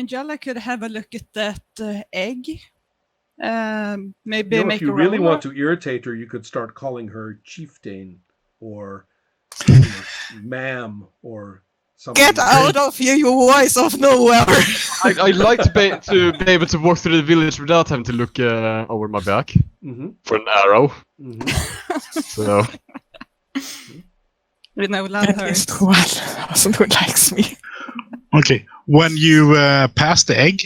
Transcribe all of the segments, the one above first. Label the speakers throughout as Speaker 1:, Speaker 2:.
Speaker 1: and Jella could have a look at that egg. Maybe
Speaker 2: if you really want to irritate her, you could start calling her Chieftain or Ma'am or something.
Speaker 3: Get out of here, you voice of nowhere!
Speaker 4: I'd like to be able to walk through the village without having to look over my back for an arrow. So
Speaker 1: we know that
Speaker 3: is the one person who likes me.
Speaker 5: Okay, when you pass the egg,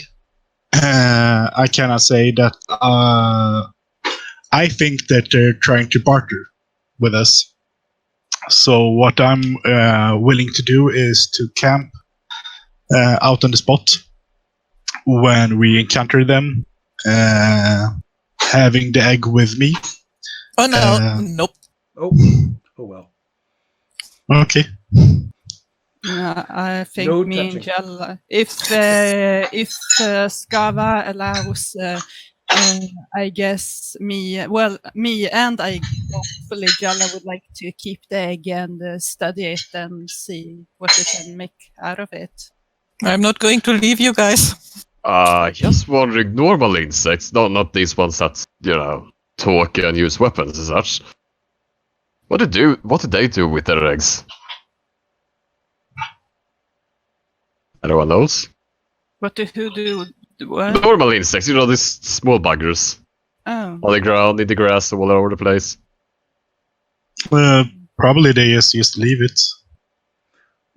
Speaker 5: I cannot say that I think that they're trying to barter with us. So what I'm willing to do is to camp out on the spot when we encounter them, having the egg with me.
Speaker 3: Oh no, nope.
Speaker 2: Oh well.
Speaker 5: Okay.
Speaker 1: I think
Speaker 2: No
Speaker 1: me
Speaker 2: touching.
Speaker 1: and Jella, if Skava allows, I guess me and I hopefully Jella would like to keep the egg and study it and see what we can make out of it.
Speaker 3: I'm not going to leave you guys.
Speaker 4: Just wondering, normal insects, not these ones that, talk and use weapons and such. What do they do with their eggs? Anyone knows?
Speaker 1: Who do what?
Speaker 4: Normal insects, these small buggers.
Speaker 1: Oh.
Speaker 4: On the ground, in the grass, all over the place.
Speaker 5: Probably they just leave it.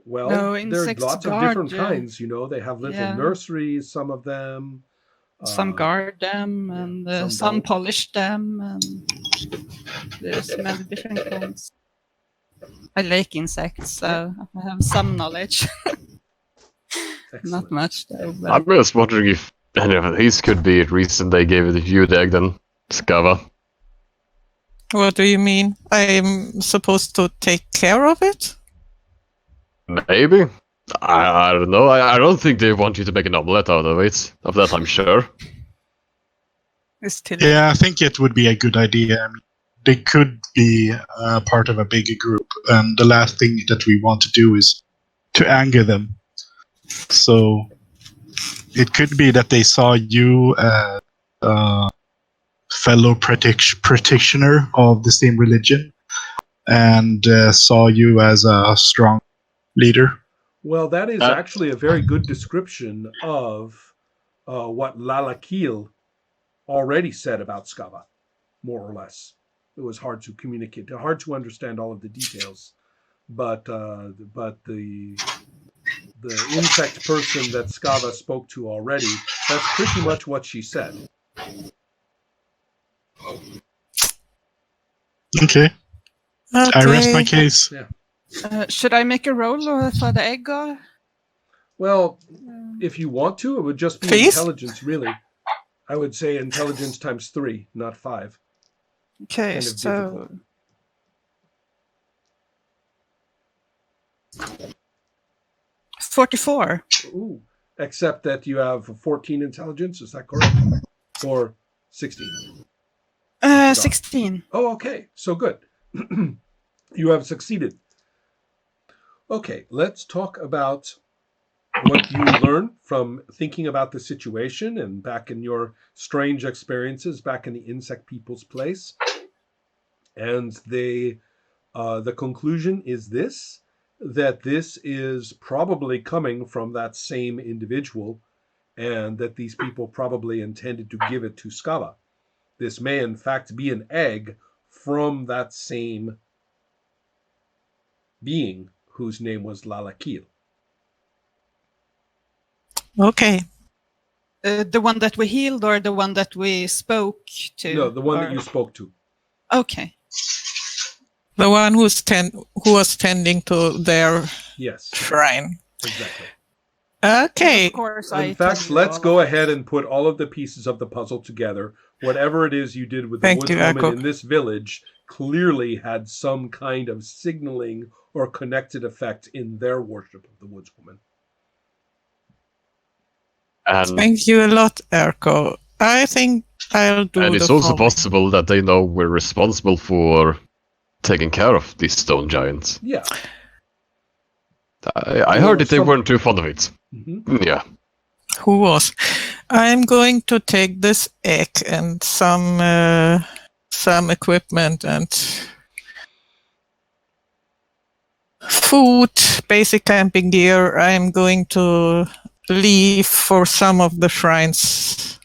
Speaker 2: Well,
Speaker 1: No,
Speaker 2: there's
Speaker 1: insects
Speaker 2: lots of
Speaker 1: guard,
Speaker 2: different
Speaker 1: yeah.
Speaker 2: kinds, They have little nurseries, some of them.
Speaker 1: Some guard them and
Speaker 2: some
Speaker 1: some
Speaker 2: don't.
Speaker 1: polish them, and there's many different kinds. I like insects, so I have some knowledge. Not much though. But
Speaker 4: I'm just wondering if any of these could be the reason they gave you the egg then, Skava.
Speaker 3: What do you mean? I'm supposed to take care of it?
Speaker 4: Maybe. I don't know. I don't think they want you to make an omelette out of it. Of that, I'm sure.
Speaker 5: Yeah, I think it would be a good idea. I mean, they could be part of a bigger group, and the last thing that we want to do is to anger them. So it could be that they saw you as a fellow practitioner of the same religion and saw you as a strong leader.
Speaker 2: Well, that is actually a very good description of what Lalakil already said about Skava, more or less. It was hard to communicate, hard to understand all of the details, but the insect person that Skava spoke to already, that's pretty much what she said.
Speaker 5: Okay. I rest my case.
Speaker 2: Yeah.
Speaker 1: Should I make a roll for the egg?
Speaker 2: Well, if you want to, it would just be
Speaker 3: Please?
Speaker 2: intelligence, really. I would say intelligence times 3, not 5.
Speaker 1: Okay,
Speaker 2: Kind of
Speaker 1: so...
Speaker 2: difficult.
Speaker 1: 44.
Speaker 2: Ooh, except that you have 14 intelligence, is that correct? Or 16?
Speaker 1: 16.
Speaker 2: Oh, okay. So good. You have succeeded. Okay, let's talk about what you learned from thinking about the situation and back in your strange experiences back in the insect people's place. And the conclusion is this, that this is probably coming from that same individual and that these people probably intended to give it to Skava. This may, in fact, be an egg from that same being whose name was Lalakil.
Speaker 3: Okay.
Speaker 1: The one that we healed or the one that we spoke to?
Speaker 2: No, the one that you spoke to.
Speaker 1: Okay.
Speaker 3: The one who was tending to their shrine.
Speaker 2: Exactly.
Speaker 3: Okay.
Speaker 1: Of course,
Speaker 2: in fact, let's go ahead and put all of the pieces of the puzzle together. Whatever it is you did with the woodswoman in this village clearly had some kind of signaling or connected effect in their worship of the woodswoman.
Speaker 3: Thank you a lot, Erko. I think I'll do
Speaker 4: And it's also possible that they know we're responsible for taking care of these stone giants.
Speaker 2: Yeah.
Speaker 4: I heard that they weren't too fond of it.
Speaker 2: Mm-hmm.
Speaker 4: Yeah.
Speaker 3: who was? I'm going to take this egg and some equipment and food, basic camping gear. I'm going to leave for some of the shrines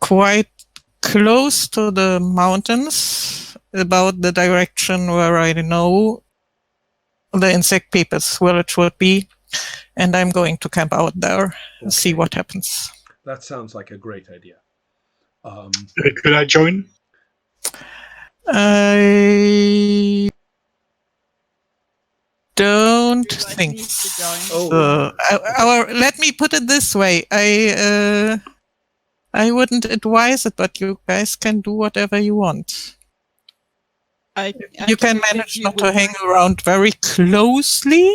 Speaker 3: quite close to the mountains, about the direction where I know the insect people's village would be, and I'm going to camp out there and see what happens.
Speaker 2: That sounds like a great idea.
Speaker 5: Could I join?
Speaker 3: I don't
Speaker 1: Would you like
Speaker 3: think
Speaker 1: me to join?
Speaker 3: so. Let me put it this way. I wouldn't advise it, but you guys can do whatever you want. You can manage not to hang around very closely,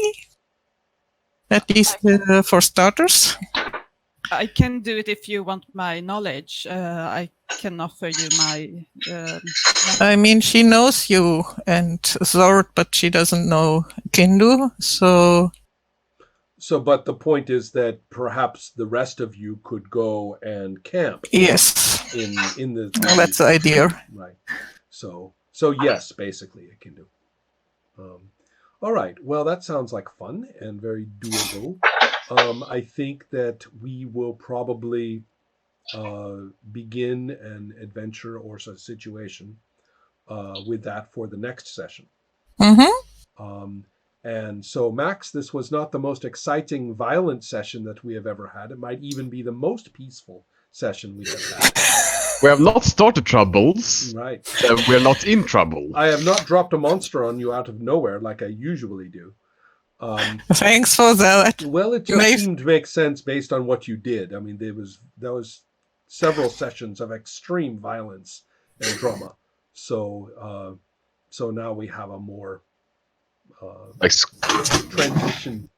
Speaker 3: at least for starters.
Speaker 1: I can do it if you want my knowledge. I can offer you my...
Speaker 3: I mean, she knows you and Zord, but she doesn't know Kindu, so...
Speaker 2: But the point is that perhaps the rest of you could go and camp.
Speaker 3: Yes.
Speaker 2: In the...
Speaker 3: That's the idea.
Speaker 2: Right. So yes, basically it can do. All right. Well, that sounds like fun and very doable. I think that we will probably begin an adventure or a situation with that for the next session.
Speaker 3: Mm-hmm.
Speaker 2: And so, Max, this was not the most exciting, violent session that we have ever had. It might even be the most peaceful session we have had.
Speaker 4: We have not started troubles.
Speaker 2: Right.
Speaker 4: We're not in trouble.
Speaker 2: I have not dropped a monster on you out of nowhere like I usually do.
Speaker 3: Thanks for that.
Speaker 2: Well, it just seemed to make sense based on what you did. I mean, there was several sessions of extreme violence and drama. So now we have a more transition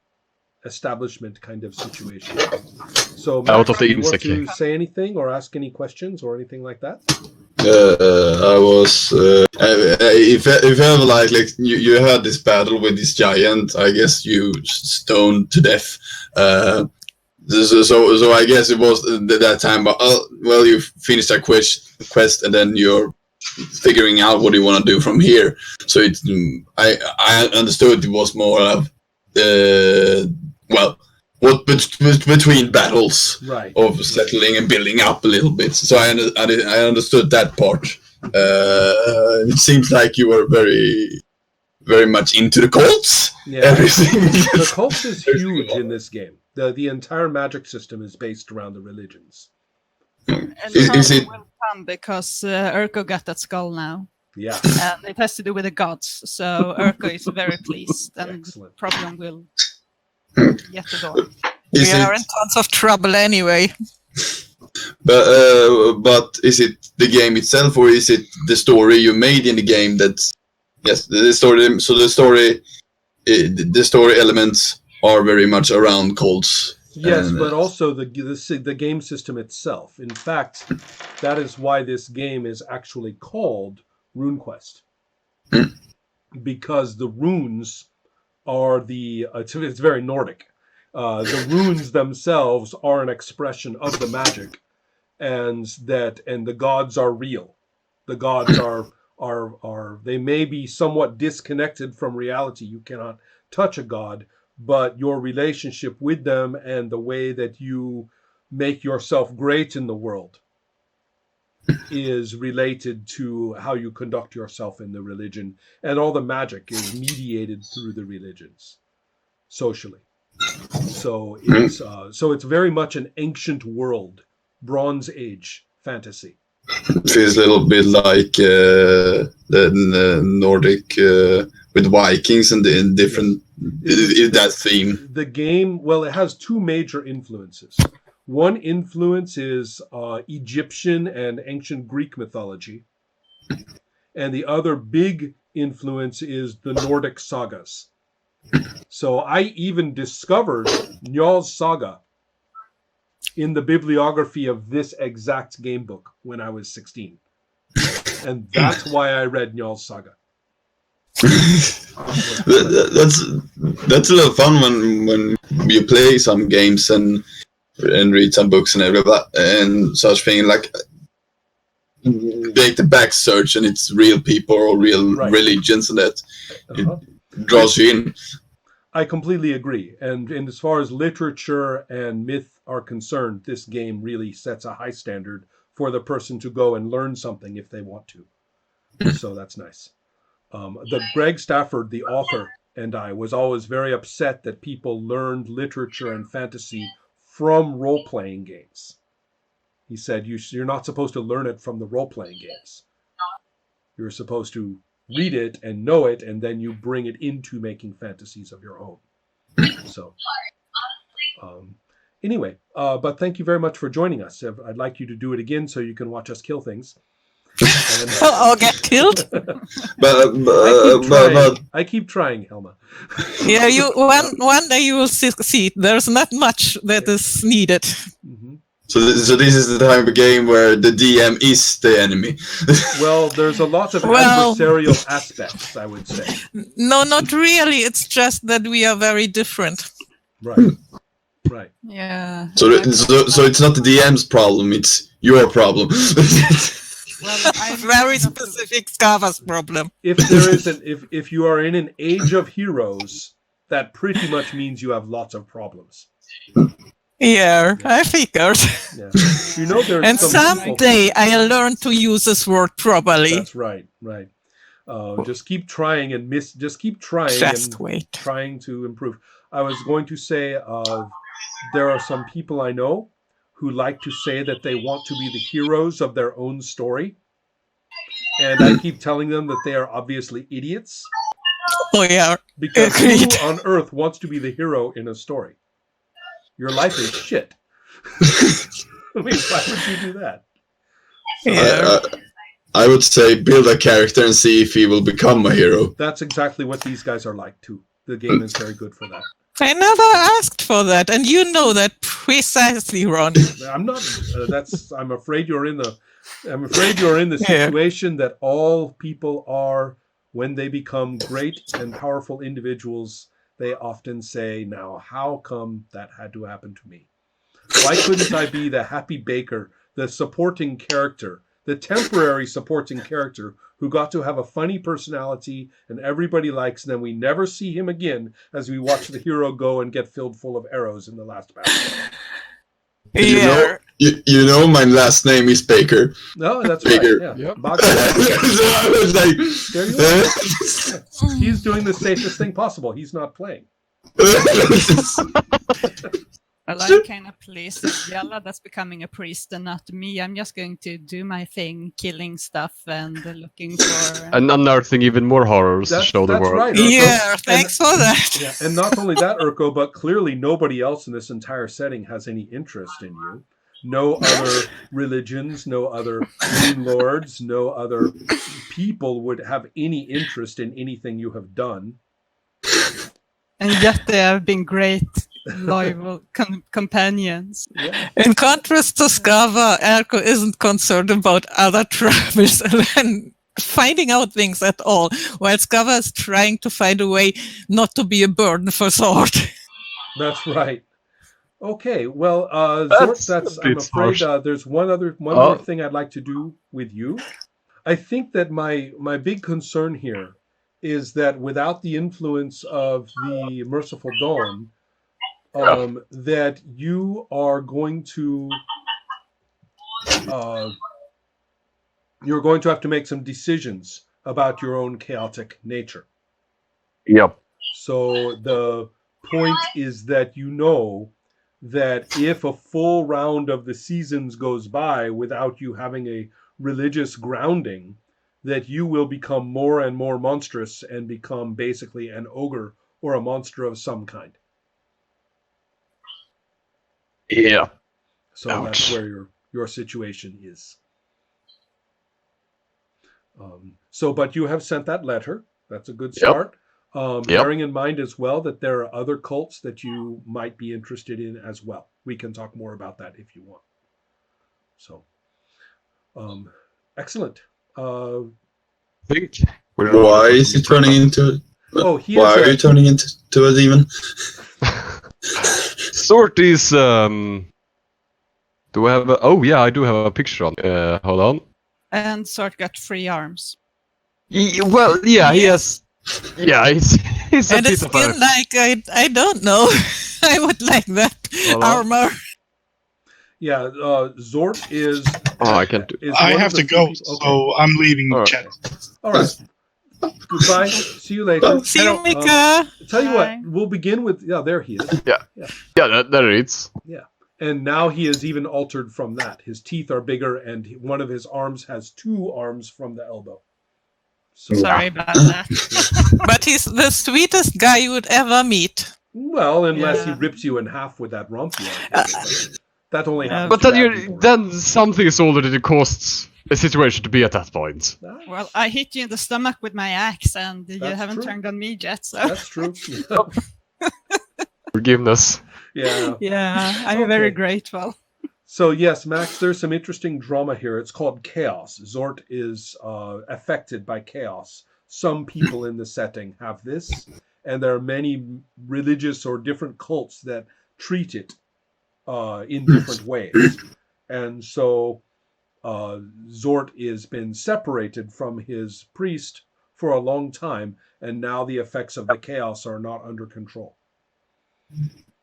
Speaker 2: establishment kind of situation. So, Max,
Speaker 4: out of the
Speaker 2: do you want
Speaker 4: insect.
Speaker 2: to say anything or ask any questions or anything like that?
Speaker 6: I was. It felt like you had this battle with this giant. I guess you stoned to death. So I guess it was that time. But well, you finished that quest, and then you're figuring out what you want to do from here. So I understood it was more of what between battles,
Speaker 2: right,
Speaker 6: of settling and building up a little bit. So I understood that part. It seems like you were very, very much into the cults.
Speaker 2: Yeah,
Speaker 6: everything.
Speaker 2: The cults is huge in this game. The entire magic system is based around the religions.
Speaker 1: And
Speaker 6: Is it?
Speaker 1: will come because Urko got that skull now.
Speaker 2: Yeah.
Speaker 1: And it has to do with the gods. So Urko is very pleased, and
Speaker 2: Excellent.
Speaker 1: problem will get the door.
Speaker 6: Is
Speaker 3: We are
Speaker 6: it?
Speaker 3: in tons of trouble anyway.
Speaker 6: But is it the game itself, or is it the story you made in the game? That's yes, the story. So the story elements are very much around cults.
Speaker 2: Yes,
Speaker 6: And,
Speaker 2: but also the game system itself. In fact, that is why this game is actually called RuneQuest, because the runes are it's very Nordic. The runes themselves are an expression of the magic, and the gods are real. The gods are they may be somewhat disconnected from reality. You cannot touch a god, but your relationship with them and the way that you make yourself great in the world is related to how you conduct yourself in the religion, and all the magic is mediated through the religions socially. So it's very much an ancient world, Bronze Age fantasy.
Speaker 6: it feels a little bit like the Nordic with Vikings and the different that theme.
Speaker 2: The game, well, it has two major influences. One influence is Egyptian and ancient Greek mythology, and the other big influence is the Nordic sagas. So I even discovered Njaal's saga in the bibliography of this exact game book when I was 16. And that's why I read Njaal's saga.
Speaker 6: That's a lot of fun when you play some games and read some books and everything and such thing, like make the back search and it's real people or real religions, and that it draws you in.
Speaker 2: I completely agree. And as far as literature and myth are concerned, this game really sets a high standard for the person to go and learn something if they want to. So that's nice. The Greg Stafford, the author, and I was always very upset that people learned literature and fantasy from role-playing games. He said, you're not supposed to learn it from the role-playing games. You're supposed to read it and know it, and then you bring it into making fantasies of your own. So, anyway, but thank you very much for joining us. I'd like you to do it again so you can watch us kill things. And,
Speaker 3: Or get killed.
Speaker 2: I keep trying, Helma.
Speaker 3: Yeah, one day you will see there's not much that is needed.
Speaker 2: Mm-hmm.
Speaker 6: So this is the type of game where the DM is the enemy.
Speaker 2: Well, there's a lot of adversarial aspects, I would say.
Speaker 3: No, not really. It's just that we are very different.
Speaker 2: Right.
Speaker 1: Yeah.
Speaker 6: So it's not the DM's problem; it's your problem.
Speaker 1: Well, I'm
Speaker 3: Very specific Scava's problem.
Speaker 2: If there is if you are in an age of heroes, that pretty much means you have lots of problems.
Speaker 3: Yeah, I figured.
Speaker 2: Yeah. You know, there's
Speaker 3: And someday I'll learn to use this word properly.
Speaker 2: That's right. Just keep trying and just keep trying
Speaker 3: Just
Speaker 2: and
Speaker 3: wait.
Speaker 2: trying to improve. I was going to say there are some people I know who like to say that they want to be the heroes of their own story. And I keep telling them that they are obviously idiots.
Speaker 3: Oh, yeah.
Speaker 2: Because
Speaker 3: Agreed.
Speaker 2: who on earth wants to be the hero in a story? Your life is shit. I mean, why would you do that?
Speaker 3: Yeah.
Speaker 6: I would say build a character and see if he will become a hero.
Speaker 2: That's exactly what these guys are like, too. The game is very good for that.
Speaker 3: I never asked for that, and you know that precisely, Ron.
Speaker 2: I'm not. I'm afraid you're in the situation that all people are when they become great and powerful individuals. They often say, "Now, how come that had to happen to me? Why couldn't I be the happy baker, the supporting character, the temporary supporting character who got to have a funny personality and everybody likes, and then we never see him again as we watch the hero go and get filled full of arrows in the last battle."
Speaker 3: Yeah.
Speaker 6: You know my last name is Baker.
Speaker 2: No, that's
Speaker 6: Baker.
Speaker 2: right. Yeah.
Speaker 4: Yep.
Speaker 6: So I was like,
Speaker 2: There you are. He's doing the safest thing possible. He's not playing.
Speaker 1: Well, I'm kind of pleased that Yalla that's becoming a priest and not me. I'm just going to do my thing, killing stuff and looking for...
Speaker 4: And unearthing even more horrors to show the
Speaker 2: That's
Speaker 4: world.
Speaker 2: right, Urko.
Speaker 3: Yeah, thanks for that.
Speaker 2: Yeah, and not only that, Urko, but clearly nobody else in this entire setting has any interest in you. No other religions, no other rune lords, no other people would have any interest in anything you have done.
Speaker 1: And yet they have been great, loyal companions.
Speaker 2: Yeah.
Speaker 3: In contrast to Skava, Erko isn't concerned about other tribes and finding out things at all, while Skava is trying to find a way not to be a burden for Sword.
Speaker 2: That's right. Okay, well, Zort, I'm afraid there's one other thing I'd like to do with you. I think that my big concern here is that without the influence of the Merciful Dawn, that you are going to you're going to have to make some decisions about your own chaotic nature.
Speaker 4: Yep.
Speaker 2: So the point is that you know that if a full round of the seasons goes by without you having a religious grounding, that you will become more and more monstrous and become basically an ogre or a monster of some kind.
Speaker 4: Yeah.
Speaker 2: So
Speaker 4: Ouch.
Speaker 2: that's where your situation is. But you have sent that letter. That's a good start. Bearing in mind as well that there are other cults that you might be interested in as well. We can talk more about that if you want. So, excellent.
Speaker 4: I think
Speaker 6: Why is he turning into?
Speaker 2: Oh, he
Speaker 6: Why
Speaker 2: is
Speaker 6: are you turning into a demon?
Speaker 4: Sort is do I have a... Oh yeah, I do have a picture on. Hold on.
Speaker 1: And Sort got 3 arms.
Speaker 4: Well, yeah, he has. Yeah, he's a
Speaker 3: And
Speaker 4: bit
Speaker 3: it's
Speaker 4: of a...
Speaker 3: skin like I don't know. I would like that
Speaker 4: Hold on.
Speaker 3: armor.
Speaker 2: Yeah, Zort is.
Speaker 4: Oh, I can't do...
Speaker 2: is
Speaker 5: I
Speaker 2: one
Speaker 5: have
Speaker 2: of the
Speaker 5: to
Speaker 2: few
Speaker 5: go,
Speaker 2: people- okay.
Speaker 5: so I'm leaving the
Speaker 4: Alright.
Speaker 5: chat.
Speaker 2: All right. Goodbye. See you later.
Speaker 3: See you,
Speaker 2: Hello,
Speaker 3: Mika.
Speaker 2: Tell you
Speaker 1: Bye.
Speaker 2: what, we'll begin with. Yeah, there he is.
Speaker 4: Yeah, there it is.
Speaker 2: And now he is even altered from that. His teeth are bigger, and one of his arms has 2 arms from the elbow. So,
Speaker 1: Sorry about that.
Speaker 3: But he's the sweetest guy you would ever meet.
Speaker 2: well, unless he
Speaker 1: Yeah.
Speaker 2: rips you in half with that rump. That only happens.
Speaker 4: But
Speaker 2: to
Speaker 4: then
Speaker 2: bad people, right?
Speaker 4: then something is already caused a situation to be at that point.
Speaker 1: Well, I hit you in the stomach with my axe, and you
Speaker 2: That's
Speaker 1: haven't
Speaker 2: true.
Speaker 1: turned on me yet, so...
Speaker 2: That's true.
Speaker 4: Forgiveness.
Speaker 2: Yeah.
Speaker 1: Yeah, I'm
Speaker 2: Okay.
Speaker 1: very grateful.
Speaker 2: So yes, Max, there's some interesting drama here. It's called chaos. Zort is affected by chaos. Some people in the setting have this, and there are many religious or different cults that treat it in different ways. And so Zort has been separated from his priest for a long time, and now the effects of the chaos are not under control.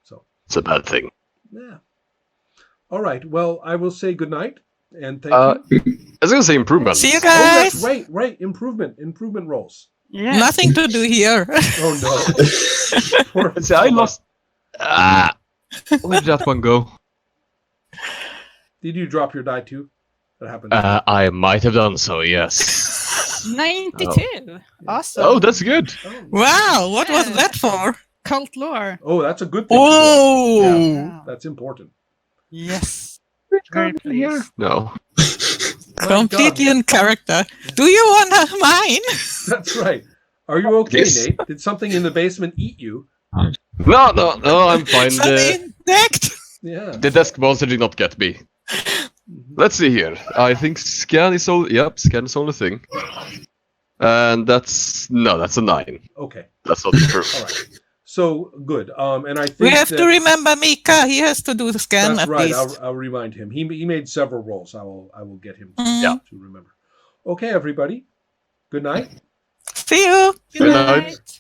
Speaker 2: So
Speaker 4: It's a bad thing.
Speaker 2: yeah. All right. Well, I will say good night and thank you.
Speaker 4: I was gonna say improvement.
Speaker 3: See you
Speaker 2: Oh, that's
Speaker 3: guys.
Speaker 2: right. Improvement rolls.
Speaker 1: Yeah.
Speaker 3: Nothing to do here.
Speaker 2: Oh no. Poor
Speaker 4: See, I
Speaker 2: Saba.
Speaker 4: lost. Where did that one go?
Speaker 2: Did you drop your die too? That happened.
Speaker 4: I might have done so. Yes.
Speaker 1: 92. Awesome.
Speaker 4: Oh, that's good.
Speaker 2: Oh.
Speaker 3: Wow, what was that for?
Speaker 1: Cult lore.
Speaker 2: Oh, that's a good thing.
Speaker 3: Oh,
Speaker 1: Wow.
Speaker 2: That's important.
Speaker 1: Yes. Very pleased.
Speaker 4: No.
Speaker 2: My
Speaker 3: completely
Speaker 2: God.
Speaker 3: in character. Do you want mine?
Speaker 2: That's right. Are you okay,
Speaker 4: Yes.
Speaker 2: Nate? Did something in the basement eat you?
Speaker 4: No, I'm fine.
Speaker 3: Something intact?
Speaker 2: Yeah.
Speaker 4: The desk monster did not get me. Let's see here. I think scan is all. Yep, scan is only thing. And that's a 9.
Speaker 2: Okay.
Speaker 4: That's not true.
Speaker 2: All right. So good. And I think
Speaker 3: We have
Speaker 2: that,
Speaker 3: to remember Mika. He has to do the scan
Speaker 2: That's
Speaker 3: at
Speaker 2: right.
Speaker 3: least.
Speaker 2: I'll remind him. He made several rolls. I will get him to,
Speaker 3: Mhm.
Speaker 2: to remember. Okay, everybody. Good night.
Speaker 3: See you.
Speaker 1: Good
Speaker 4: night.
Speaker 1: night.